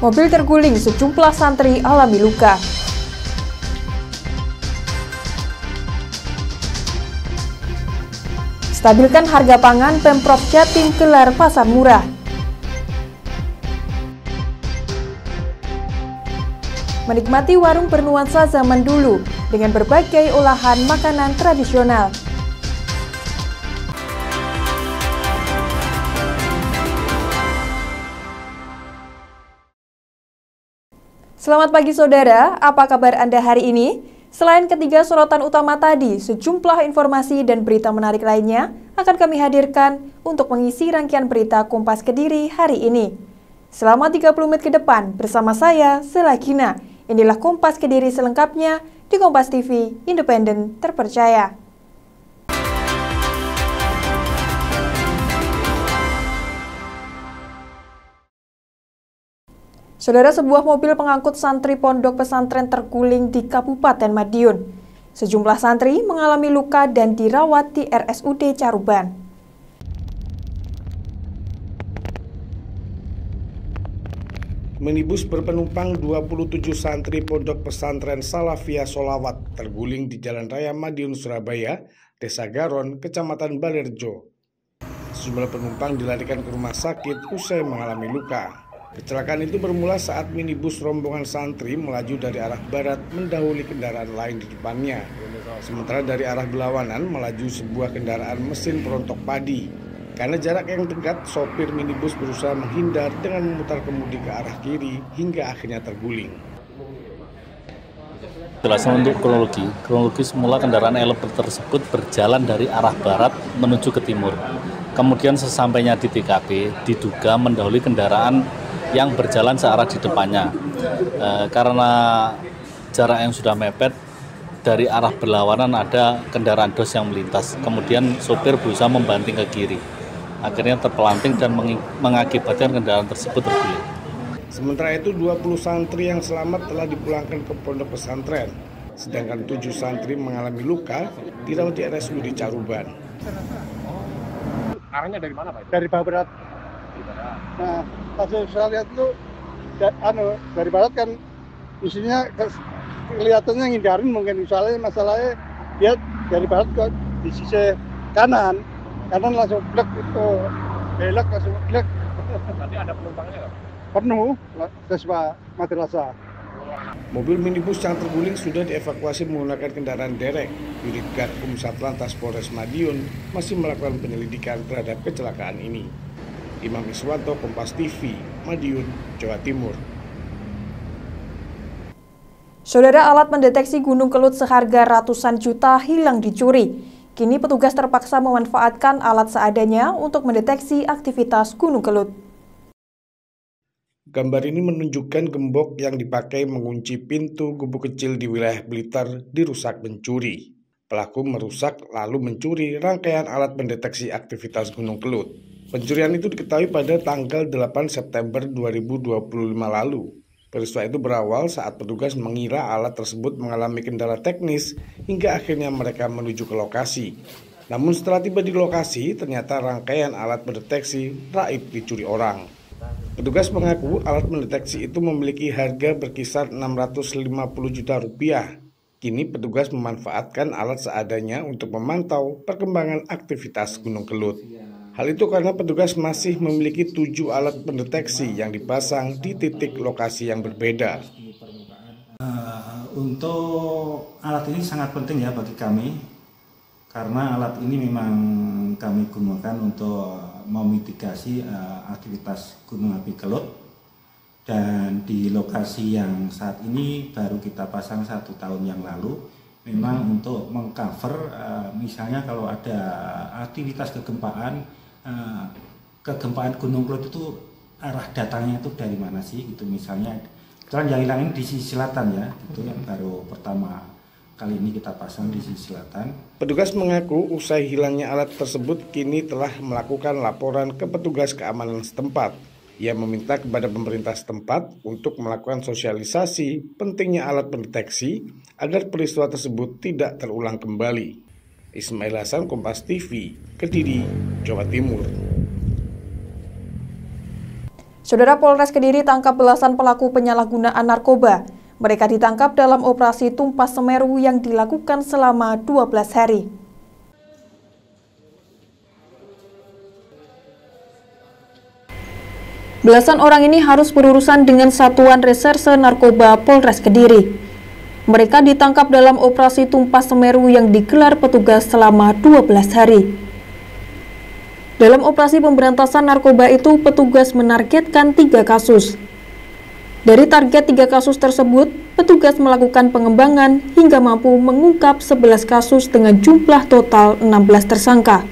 Mobil terguling, sejumlah santri alami luka. Stabilkan harga pangan, Pemprov Jatim gelar pasar murah. Menikmati warung bernuansa zaman dulu dengan berbagai olahan makanan tradisional. Selamat pagi saudara, apa kabar Anda hari ini? Selain ketiga sorotan utama tadi, sejumlah informasi dan berita menarik lainnya akan kami hadirkan untuk mengisi rangkaian berita Kompas Kediri hari ini. Selama 30 menit ke depan bersama saya, Selagina. Inilah Kompas Kediri selengkapnya di Kompas TV, independen, terpercaya. Saudara, sebuah mobil pengangkut santri pondok pesantren terguling di Kabupaten Madiun. Sejumlah santri mengalami luka dan dirawat di RSUD Caruban. Minibus berpenumpang 27 santri pondok pesantren Salafiyah Sholawat terguling di Jalan Raya Madiun, Surabaya, Desa Garon, Kecamatan Balerjo. Sejumlah penumpang dilarikan ke rumah sakit usai mengalami luka. Kecelakaan itu bermula saat minibus rombongan santri melaju dari arah barat mendahului kendaraan lain di depannya. Sementara dari arah berlawanan melaju sebuah kendaraan mesin perontok padi. Karena jarak yang dekat, sopir minibus berusaha menghindar dengan memutar kemudi ke arah kiri hingga akhirnya terguling. Jelasan untuk kronologi semula kendaraan elevator tersebut berjalan dari arah barat menuju ke timur. Kemudian sesampainya di TKP, diduga mendahului kendaraan yang berjalan searah di depannya. Karena jarak yang sudah mepet, dari arah berlawanan ada kendaraan dos yang melintas. Kemudian sopir berusaha membanting ke kiri. Akhirnya terpelanting dan mengakibatkan kendaraan tersebut terguling. Sementara itu 20 santri yang selamat telah dipulangkan ke pondok pesantren. Sedangkan 7 santri mengalami luka dirawat di RSUD Caruban. Arahnya dari mana, Pak? Dari barat. Nah, pas saya lihat itu dari barat kan isinya kelihatannya ngindarin, mungkin masalahnya dia dari barat ke di sisi kanan langsung blek itu belok langsung blek. Tadi ada penumpangnya nggak? Penuh siswa madrasah. Mobil minibus yang terguling sudah dievakuasi menggunakan kendaraan derek. Unit Gakum Satlantas Polres Madiun masih melakukan penyelidikan terhadap kecelakaan ini. Imam Iswanto, Kompas TV, Madiun, Jawa Timur. Saudara, alat mendeteksi gunung kelut seharga ratusan juta hilang dicuri. Kini petugas terpaksa memanfaatkan alat seadanya untuk mendeteksi aktivitas gunung kelut. Gambar ini menunjukkan gembok yang dipakai mengunci pintu gubuk kecil di wilayah Blitar dirusak pencuri. Pelaku merusak lalu mencuri rangkaian alat mendeteksi aktivitas gunung kelut. Pencurian itu diketahui pada tanggal 8 September 2025 lalu. Peristiwa itu berawal saat petugas mengira alat tersebut mengalami kendala teknis hingga akhirnya mereka menuju ke lokasi. Namun setelah tiba di lokasi, ternyata rangkaian alat mendeteksi raib dicuri orang. Petugas mengaku alat mendeteksi itu memiliki harga berkisar 650 juta rupiah. Kini petugas memanfaatkan alat seadanya untuk memantau perkembangan aktivitas gunung kelut. Hal itu karena petugas masih memiliki 7 alat pendeteksi yang dipasang di titik lokasi yang berbeda. Untuk alat ini sangat penting ya bagi kami, karena alat ini memang kami gunakan untuk memitigasi aktivitas gunung api kelut. Dan di lokasi yang saat ini baru kita pasang 1 tahun yang lalu, memang untuk mengcover misalnya kalau ada aktivitas kegempaan gunung kelut itu arah datangnya itu dari mana sih, itu misalnya kan yang hilang ini di sisi selatan ya, itu yang baru pertama kali ini kita pasang di sisi selatan. Petugas mengaku usai hilangnya alat tersebut kini telah melakukan laporan ke petugas keamanan setempat. Ia meminta kepada pemerintah setempat untuk melakukan sosialisasi pentingnya alat pendeteksi agar peristiwa tersebut tidak terulang kembali. Ismail Hasan, Kompas TV, Kediri, Jawa Timur. Saudara, Polres Kediri tangkap belasan pelaku penyalahgunaan narkoba. Mereka ditangkap dalam operasi Tumpas Semeru yang dilakukan selama 12 hari. Belasan orang ini harus berurusan dengan Satuan Reserse Narkoba Polres Kediri. Mereka ditangkap dalam operasi Tumpas Semeru yang digelar petugas selama 12 hari. Dalam operasi pemberantasan narkoba itu, petugas menargetkan 3 kasus. Dari target 3 kasus tersebut, petugas melakukan pengembangan hingga mampu mengungkap 11 kasus dengan jumlah total 16 tersangka.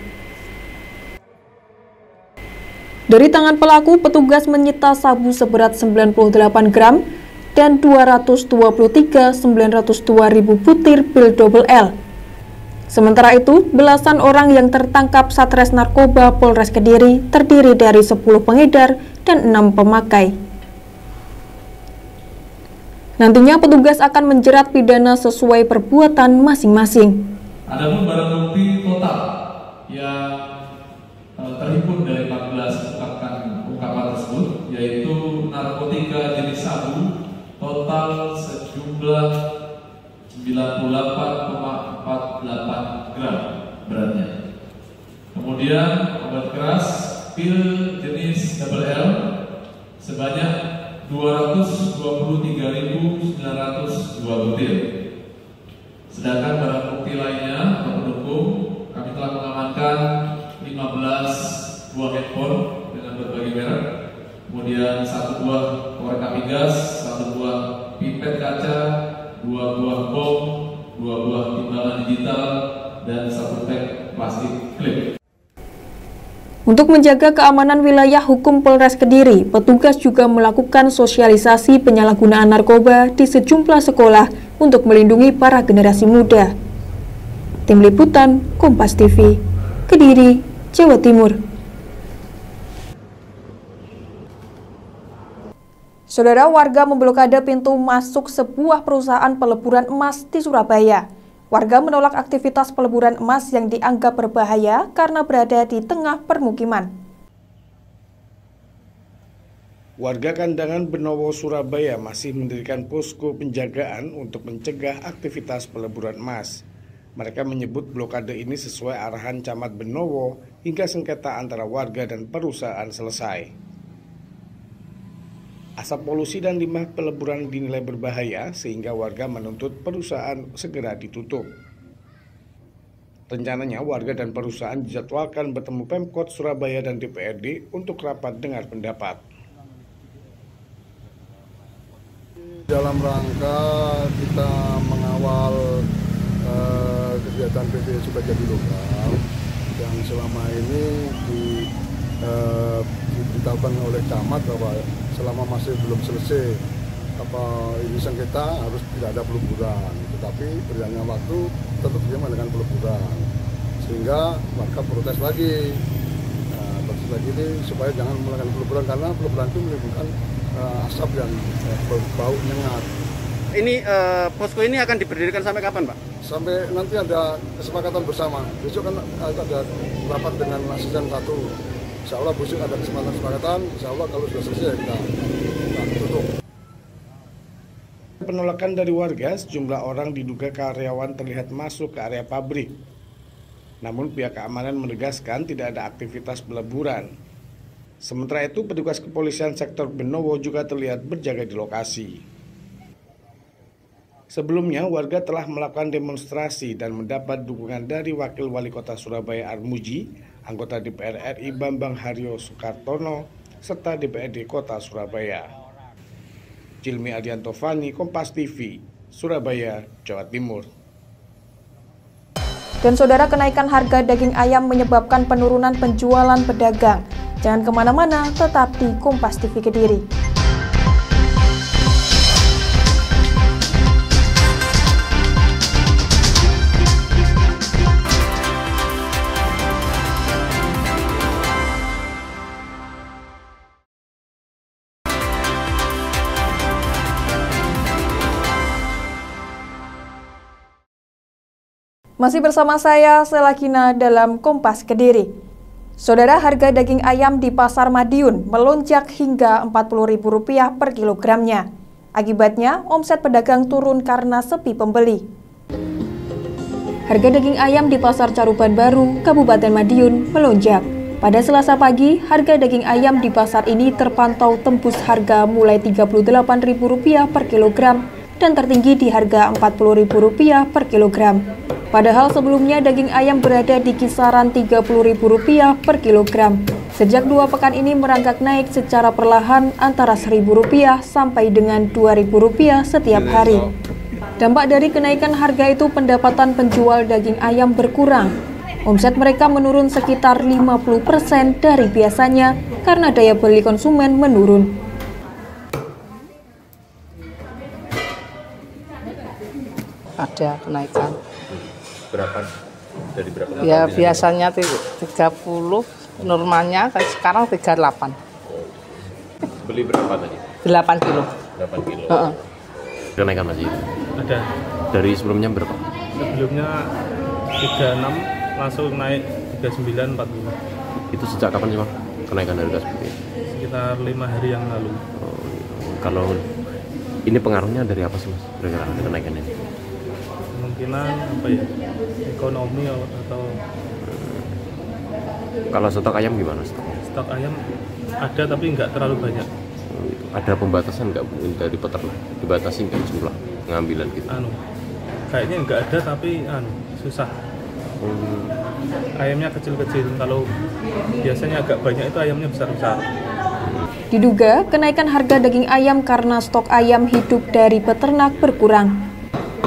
Dari tangan pelaku, petugas menyita sabu seberat 98 gram dan 223.902.000 butir pil double L. Sementara itu, belasan orang yang tertangkap Satres Narkoba Polres Kediri terdiri dari 10 pengedar dan 6 pemakai. Nantinya petugas akan menjerat pidana sesuai perbuatan masing-masing. Adapun barang bukti total yang terhimpun dari 14 ungkapan tersebut, yaitu narkotika jenis sabu total sejumlah 98,48 gram beratnya. Kemudian obat keras pil jenis double L sebanyak 223.902 butir. Sedangkan barang bukti lainnya atau pendukung, kami telah mengamankan 15 buah handphone dengan berbagai merek, kemudian 1 buah korek api gas, 1 buah pipet kaca, 2 buah bom, 2 buah timbangan digital, dan 1 pack plastik klip. Untuk menjaga keamanan wilayah hukum Polres Kediri, petugas juga melakukan sosialisasi penyalahgunaan narkoba di sejumlah sekolah untuk melindungi para generasi muda. Tim Liputan Kompas TV, Kediri, Jawa Timur. Saudara, warga memblokade pintu masuk sebuah perusahaan peleburan emas di Surabaya. Warga menolak aktivitas peleburan emas yang dianggap berbahaya karena berada di tengah permukiman. Warga Kandangan Benowo, Surabaya masih mendirikan posko penjagaan untuk mencegah aktivitas peleburan emas. Mereka menyebut blokade ini sesuai arahan Camat Benowo hingga sengketa antara warga dan perusahaan selesai. Asap polusi dan limbah peleburan dinilai berbahaya sehingga warga menuntut perusahaan segera ditutup. Rencananya warga dan perusahaan dijadwalkan bertemu Pemkot Surabaya dan DPRD untuk rapat dengar pendapat. Dalam rangka kita mengawal kegiatan PT Sukajadi Lokal yang selama ini diberitahukan oleh camat bahwa selama masih belum selesai ini sengketa harus tidak ada peleburan, tetapi berjalannya waktu tetap dia melakukan peleburan sehingga warga protes lagi. Protes lagi ini supaya jangan melakukan peleburan karena peleburan itu menimbulkan asap yang bau nyengat. Ini posko ini akan diberdirikan sampai kapan, Pak? Sampai nanti ada kesepakatan bersama. Besok kan ada rapat dengan asisten 1. Insya Allah besok ada kesepakatan. Insya Allah kalau sudah selesai kita tutup. Penolakan dari warga, sejumlah orang diduga karyawan terlihat masuk ke area pabrik. Namun pihak keamanan menegaskan tidak ada aktivitas peleburan. Sementara itu, petugas kepolisian sektor Benowo juga terlihat berjaga di lokasi. Sebelumnya, warga telah melakukan demonstrasi dan mendapat dukungan dari Wakil Wali Kota Surabaya Armuji, anggota DPR RI Bambang Haryo Soekartono, serta DPRD Kota Surabaya. Cilmi Adianto Fani, Kompas TV, Surabaya, Jawa Timur. Dan saudara, kenaikan harga daging ayam menyebabkan penurunan penjualan pedagang. Jangan kemana-mana, tetap di Kompas TV Kediri. Masih bersama saya, Selakina, dalam Kompas Kediri. Saudara, harga daging ayam di Pasar Madiun melonjak hingga Rp40.000 per kilogramnya. Akibatnya, omset pedagang turun karena sepi pembeli. Harga daging ayam di Pasar Caruban Baru, Kabupaten Madiun melonjak. Pada Selasa pagi, harga daging ayam di pasar ini terpantau tembus harga mulai Rp38.000 per kilogram dan tertinggi di harga Rp40.000 per kilogram. Padahal sebelumnya daging ayam berada di kisaran Rp30.000 per kilogram. Sejak 2 pekan ini merangkak naik secara perlahan antara Rp1.000 sampai dengan Rp2.000 setiap hari. Dampak dari kenaikan harga itu pendapatan penjual daging ayam berkurang. Omset mereka menurun sekitar 50% dari biasanya karena daya beli konsumen menurun. Ada kenaikan. Berapa? Dari berapa? Ya biasanya 30, normalnya sekarang 38. Beli berapa tadi? 8 kilo. 8 kilo. Kenaikan masih ada. Dari sebelumnya berapa? Sebelumnya 36 langsung naik 39, 40. Itu sejak kapan sih Pak kenaikan harga seperti itu? Sekitar 5 hari yang lalu. Kalau ini pengaruhnya dari apa sih Mas? Kira-kira kenaikan ini? Kemungkinan apa ya? Ekonomi atau kalau stok ayam gimana stoknya? Stok ayam ada tapi nggak terlalu banyak. Ada pembatasan nggak dari peternak? Dibatasi nggak jumlah pengambilan gitu? Kayaknya nggak ada tapi susah. Ayamnya kecil-kecil, kalau biasanya agak banyak itu ayamnya besar-besar. Diduga kenaikan harga daging ayam karena stok ayam hidup dari peternak berkurang.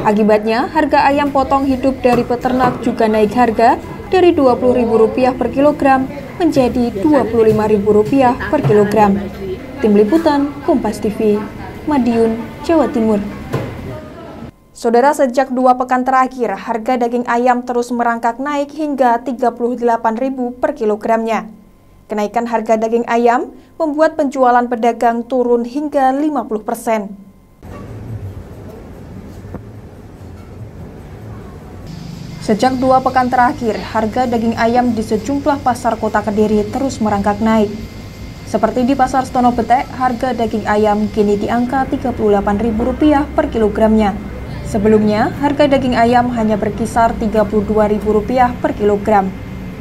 Akibatnya, harga ayam potong hidup dari peternak juga naik harga dari Rp20.000 per kilogram menjadi Rp25.000 per kilogram. Tim Liputan, Kompas TV, Madiun, Jawa Timur. Saudara, sejak 2 pekan terakhir, harga daging ayam terus merangkak naik hingga Rp38.000 per kilogramnya. Kenaikan harga daging ayam membuat penjualan pedagang turun hingga 50%. Sejak 2 pekan terakhir, harga daging ayam di sejumlah pasar kota Kediri terus merangkak naik. Seperti di Pasar Stono Betek, harga daging ayam kini di angka Rp38.000 per kilogramnya. Sebelumnya, harga daging ayam hanya berkisar Rp32.000 per kilogram.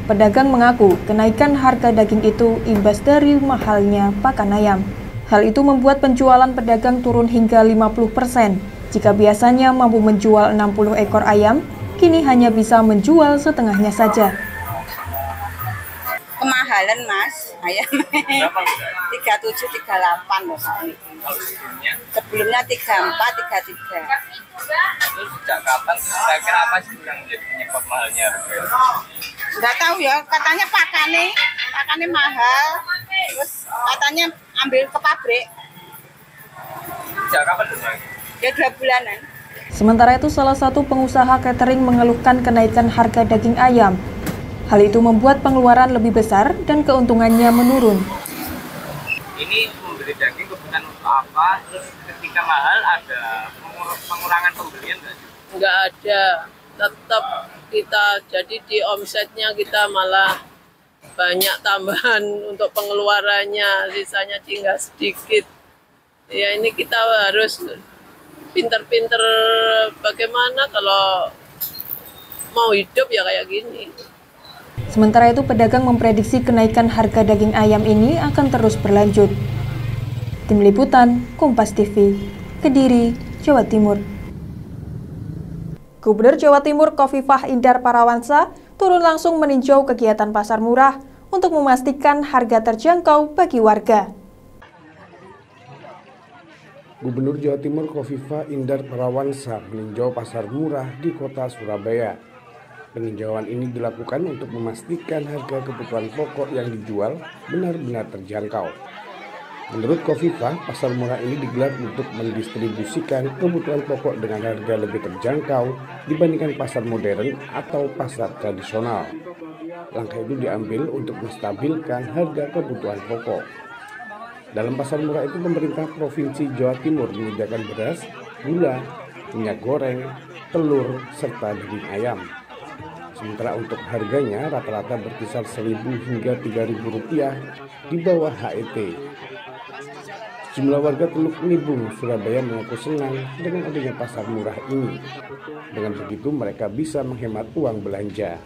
Pedagang mengaku kenaikan harga daging itu imbas dari mahalnya pakan ayam. Hal itu membuat penjualan pedagang turun hingga 50%. Jika biasanya mampu menjual 60 ekor ayam, kini hanya bisa menjual setengahnya saja. Kemahalan Mas, ayam 37, 38 loh. Sebelumnya 34, 33. Terus sejak kapan kira-kira apa sih yang menjadi penyebab mahalnya? Nggak tahu ya, katanya pakannya mahal, terus katanya ambil ke pabrik. Sejak kapan tuh? Ya 2 bulanan. Sementara itu, salah satu pengusaha catering mengeluhkan kenaikan harga daging ayam. Hal itu membuat pengeluaran lebih besar dan keuntungannya menurun. Ini membeli daging kebutuhan untuk apa? Terus ketika mahal ada pengurangan pembelian nggak sih? Nggak ada, tetap kita jadi di omsetnya kita malah banyak tambahan untuk pengeluarannya, sisanya tinggal sedikit. Ya ini kita harus pinter-pinter bagaimana kalau mau hidup ya kayak gini. Sementara itu, pedagang memprediksi kenaikan harga daging ayam ini akan terus berlanjut. Tim Liputan, Kompas TV, Kediri, Jawa Timur. Gubernur Jawa Timur Khofifah Indar Parawansa turun langsung meninjau kegiatan pasar murah untuk memastikan harga terjangkau bagi warga. Gubernur Jawa Timur Khofifah Indar Parawansa meninjau pasar murah di kota Surabaya. Peninjauan ini dilakukan untuk memastikan harga kebutuhan pokok yang dijual benar-benar terjangkau. Menurut Khofifah, pasar murah ini digelar untuk mendistribusikan kebutuhan pokok dengan harga lebih terjangkau dibandingkan pasar modern atau pasar tradisional. Langkah itu diambil untuk menstabilkan harga kebutuhan pokok. Dalam pasar murah itu, pemerintah Provinsi Jawa Timur menyediakan beras, gula, minyak goreng, telur, serta daging ayam. Sementara untuk harganya rata-rata berkisar Rp1.000 hingga Rp3.000 di bawah HET. Sejumlah warga Teluk Nibung, Surabaya mengaku senang dengan adanya pasar murah ini. Dengan begitu mereka bisa menghemat uang belanja.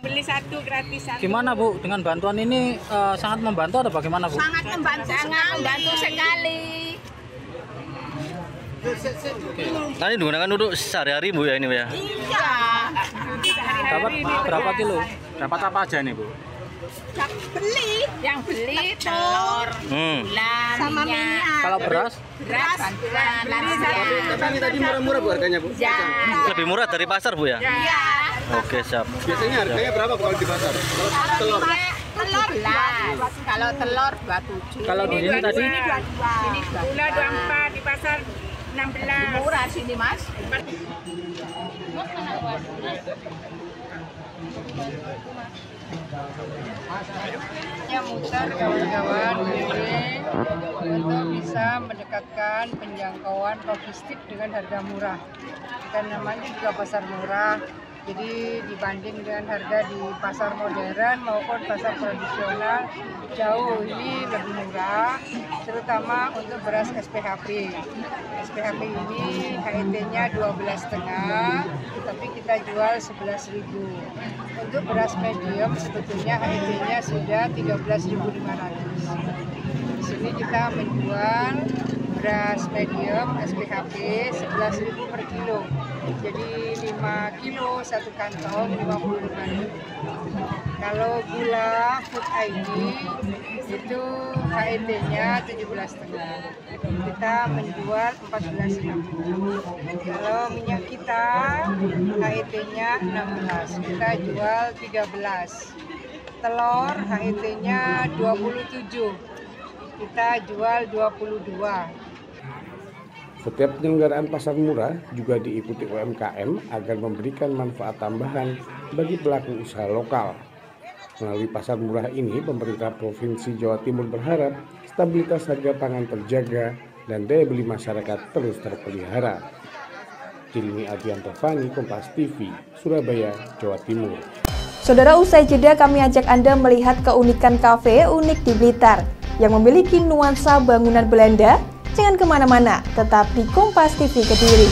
Beli satu gratis satu. Gimana Bu, dengan bantuan ini sangat membantu atau bagaimana Bu? Sangat membantu sekali. Tadi digunakan untuk sehari-hari Bu ya ini Bu ya? Iya. Dapat berapa kilo? Dapat apa aja nih Bu? Yang beli telur, gula, sama minyak. Kalau beras? Beras bantuan. Tapi tadi murah-murah Bu harganya Bu? Ya. Lebih murah dari pasar Bu ya? Iya. Oke siap. Biasanya harganya berapa kalau di pasar? Kalau telur? Telur 11. Kalau telur 27. Kalau di sini tadi? Ini gula 24, di pasar 16. Murah sini Mas. Ya mutar kawan-kawan untuk bisa mendekatkan penjangkauan logistik dengan harga murah. Dan namanya juga pasar murah. Jadi dibanding dengan harga di pasar modern maupun pasar tradisional jauh ini lebih murah, terutama untuk beras SPHP. SPHP ini HET-nya 12,5, tapi kita jual 11.000. Untuk beras medium sebetulnya HET-nya sudah 13.500. Di sini kita menjual beras medium SPHP 11.000 per kilo. Jadi 5 kilo 1 kantong 55.000. Kalau gula Food ID itu HET-nya 17,5. Kita menjual 14.000. Kalau minyak kita HET-nya 16, kita jual 13. Telur HET-nya 27, kita jual 22. Setiap penyelenggaraan pasar murah juga diikuti UMKM agar memberikan manfaat tambahan bagi pelaku usaha lokal. Melalui pasar murah ini, pemerintah Provinsi Jawa Timur berharap stabilitas harga pangan terjaga dan daya beli masyarakat terus terpelihara. Cilini Adianto Fani, Kompas TV, Surabaya, Jawa Timur. Saudara, usai jeda kami ajak Anda melihat keunikan kafe unik di Blitar yang memiliki nuansa bangunan Belanda. Jangan kemana-mana, tetap di Kompas TV Kediri.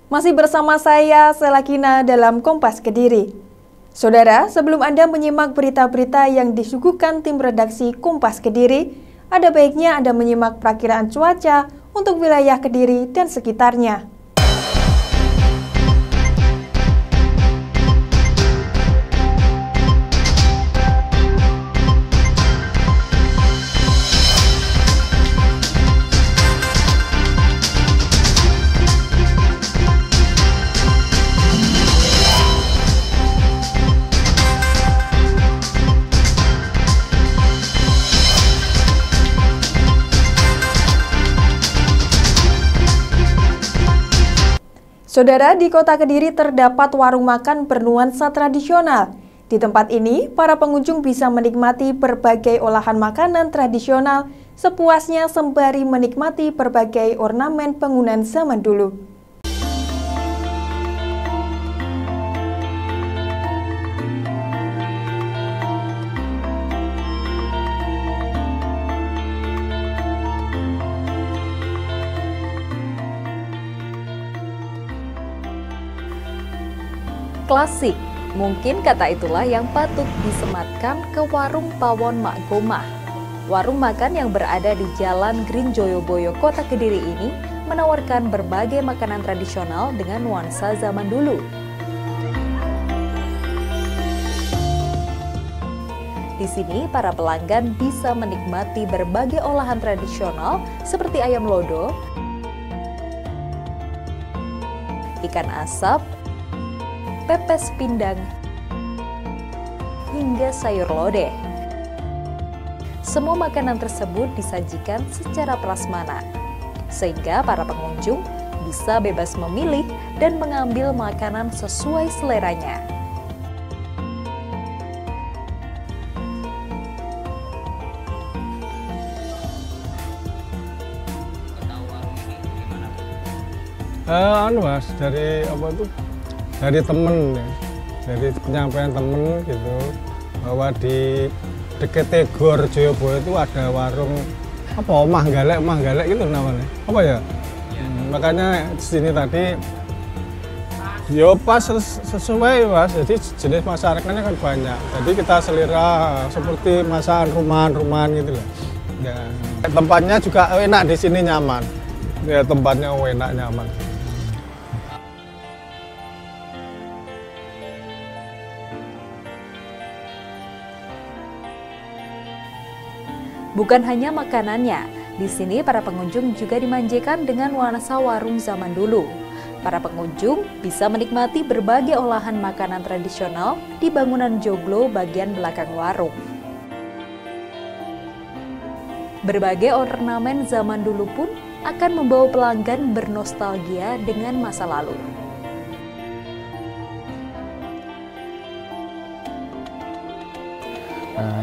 Masih bersama saya, Selakina, dalam Kompas Kediri. Saudara, sebelum Anda menyimak berita-berita yang disuguhkan tim redaksi Kompas Kediri, ada baiknya Anda menyimak perakiraan cuaca untuk wilayah Kediri dan sekitarnya. Saudara, di Kota Kediri terdapat warung makan bernuansa tradisional. Di tempat ini, para pengunjung bisa menikmati berbagai olahan makanan tradisional sepuasnya sembari menikmati berbagai ornamen bangunan zaman dulu. Klasik, mungkin kata itulah yang patut disematkan ke warung Pawon Mak Gomah. Warung makan yang berada di Jalan Green Joyoboyo, Kota Kediri ini menawarkan berbagai makanan tradisional dengan nuansa zaman dulu. Di sini, para pelanggan bisa menikmati berbagai olahan tradisional seperti ayam lodo, ikan asap, pepes pindang, hingga sayur lodeh. Semua makanan tersebut disajikan secara prasmanan. sehingga para pengunjung bisa bebas memilih dan mengambil makanan sesuai seleranya. Mas, dari temen ya. Dari penyampaian temen gitu, bahwa di dekat Gor Joyoboyo itu ada warung Omah Galek gitu namanya. Apa ya? Makanya di sini tadi yo pas sesuai Mas, jadi jenis masyarakatnya kan banyak. Jadi kita selera seperti masakan rumahan gitu loh. Ya, tempatnya juga enak, di sini nyaman. Ya, tempatnya enak, nyaman. Bukan hanya makanannya, di sini para pengunjung juga dimanjakan dengan nuansa warung zaman dulu. Para pengunjung bisa menikmati berbagai olahan makanan tradisional di bangunan joglo bagian belakang warung. Berbagai ornamen zaman dulu pun akan membawa pelanggan bernostalgia dengan masa lalu.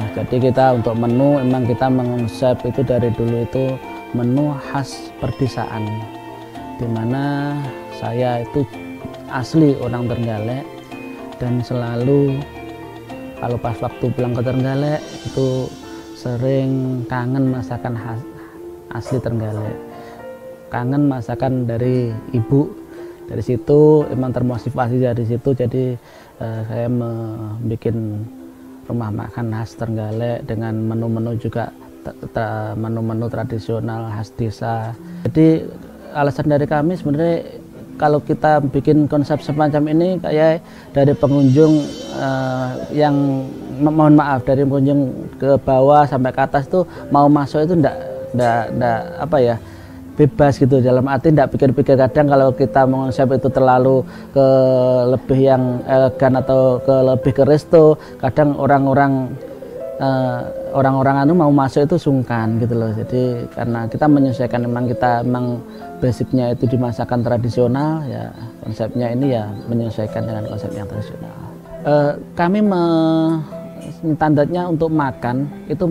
Jadi kita untuk menu memang kita mengonsep itu dari dulu itu menu khas perdesaan, dimana saya itu asli orang Trenggalek dan selalu kalau pas waktu pulang ke Trenggalek itu sering kangen masakan khas asli Trenggalek, kangen masakan dari ibu. Dari situ emang termotivasi dari situ, jadi saya membuat rumah makan khas Trenggalek dengan menu-menu juga menu-menu tradisional khas desa. Jadi alasan dari kami sebenarnya kalau kita bikin konsep semacam ini kayak dari pengunjung yang mohon maaf dari pengunjung ke bawah sampai ke atas tuh mau masuk itu enggak apa ya, bebas gitu, dalam arti tidak pikir-pikir. Kadang kalau kita mengonsep itu terlalu ke lebih yang elegan atau ke lebih ke resto, kadang orang-orang mau masuk itu sungkan gitu loh. Jadi karena kita menyesuaikan, memang basicnya itu di masakan tradisional, ya konsepnya ini ya menyesuaikan dengan konsep yang tradisional. Kami standarnya untuk makan itu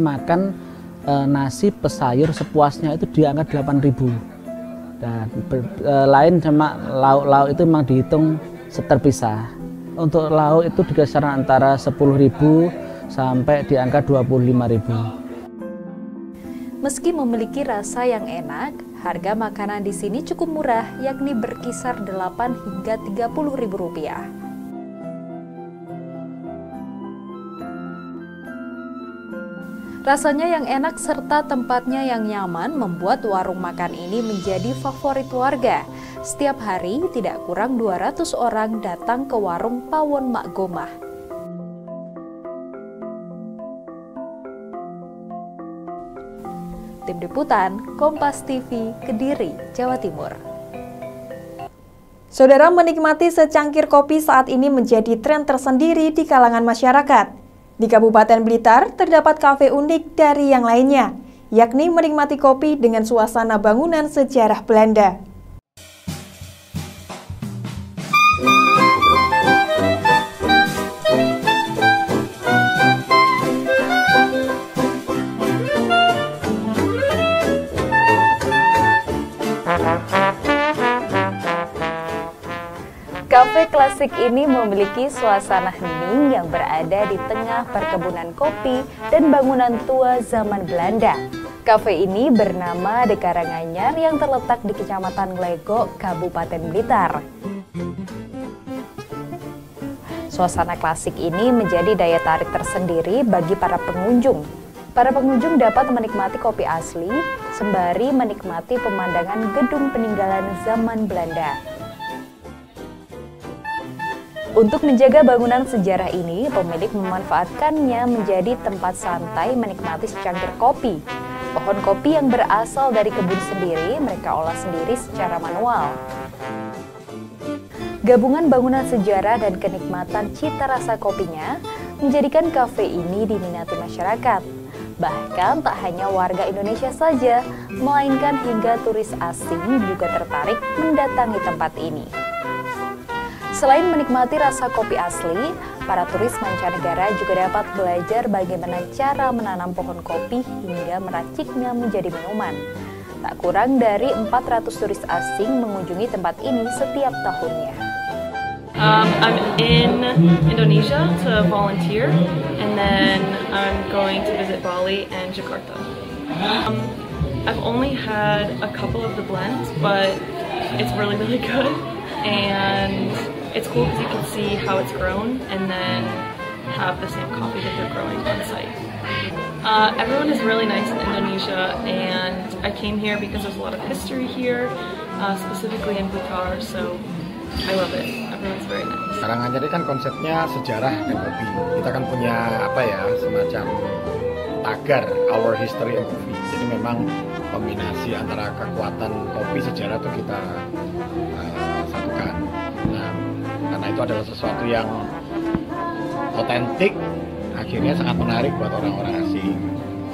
nasi pesayur sepuasnya itu di angka 8.000. Dan lain sama lauk-lauk itu memang dihitung terpisah. Untuk lauk itu dikisaran antara 10.000 sampai di angka 25.000. Meski memiliki rasa yang enak, harga makanan di sini cukup murah, yakni berkisar 8 hingga 30.000 rupiah. Rasanya yang enak serta tempatnya yang nyaman membuat warung makan ini menjadi favorit warga. Setiap hari tidak kurang 200 orang datang ke warung Pawon Mak Gomah. Tim Liputan, Kompas TV, Kediri, Jawa Timur. Saudara, menikmati secangkir kopi saat ini menjadi tren tersendiri di kalangan masyarakat. Di Kabupaten Blitar terdapat kafe unik dari yang lainnya, yakni menikmati kopi dengan suasana bangunan sejarah Belanda. Kafe klasik ini memiliki suasana hening yang berada di tengah perkebunan kopi dan bangunan tua zaman Belanda. Kafe ini bernama De Karanganyar yang terletak di Kecamatan Glegok, Kabupaten Blitar. Suasana klasik ini menjadi daya tarik tersendiri bagi para pengunjung. Para pengunjung dapat menikmati kopi asli sembari menikmati pemandangan gedung peninggalan zaman Belanda. Untuk menjaga bangunan sejarah ini, pemilik memanfaatkannya menjadi tempat santai menikmati secangkir kopi. Pohon kopi yang berasal dari kebun sendiri, mereka olah sendiri secara manual. Gabungan bangunan sejarah dan kenikmatan cita rasa kopinya menjadikan kafe ini diminati masyarakat. Bahkan tak hanya warga Indonesia saja, melainkan hingga turis asing juga tertarik mendatangi tempat ini. Selain menikmati rasa kopi asli, para turis mancanegara juga dapat belajar bagaimana cara menanam pohon kopi hingga meraciknya menjadi minuman. Tak kurang dari 400 turis asing mengunjungi tempat ini setiap tahunnya. I'm in Indonesia to volunteer, and then I'm going to visit Bali and Jakarta. I've only had a couple of the blends, but it's really, really good, and it's cool because you can see how it's grown and then have the same coffee that they're growing on site. Everyone is really nice in Indonesia, and I came here because there's a lot of history here, specifically in Blitar, so I love it. Everyone's very nice. Karanganyar kan konsepnya sejarah dan kopi. Kita kan punya semacam tagar Our History and Coffee. Jadi memang kombinasi antara kekuatan kopi sejarah itu kita satukan. Nah, karena itu adalah sesuatu yang otentik, akhirnya sangat menarik buat orang-orang asing.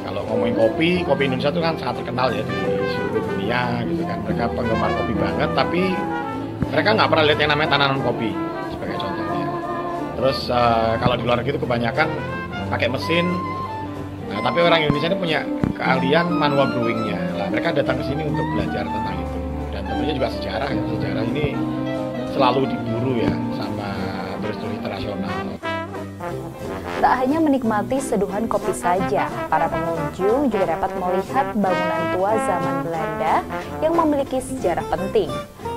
Kalau ngomongin kopi Indonesia itu kan sangat terkenal ya di seluruh dunia gitu kan. Mereka penggemar kopi banget, tapi mereka nggak pernah lihat yang namanya tanaman kopi sebagai contohnya. Terus kalau di luar negeri itu kebanyakan pakai mesin. Nah, tapi orang Indonesia ini punya keahlian manual brewingnya. Nah, mereka datang ke sini untuk belajar tentang itu. Dan tentunya juga sejarah ya. Sejarah ini selalu diburu ya sama turis-turis internasional. Tak hanya menikmati seduhan kopi saja, para pengunjung juga dapat melihat bangunan tua zaman Belanda yang memiliki sejarah penting.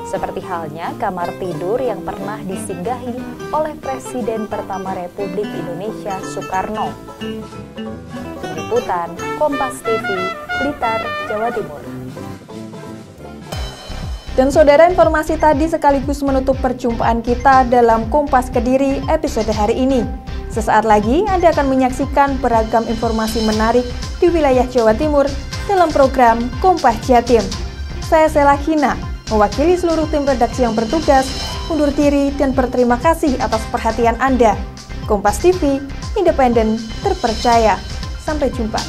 Seperti halnya kamar tidur yang pernah disinggahi oleh Presiden pertama Republik Indonesia Soekarno. Tim Liputan, Kompas TV, Blitar, Jawa Timur. Dan saudara, informasi tadi sekaligus menutup perjumpaan kita dalam Kompas Kediri episode hari ini. Sesaat lagi Anda akan menyaksikan beragam informasi menarik di wilayah Jawa Timur dalam program Kompas Jatim. Saya Sela Hina, mewakili seluruh tim redaksi yang bertugas, undur diri dan berterima kasih atas perhatian Anda. Kompas TV, independen, terpercaya. Sampai jumpa.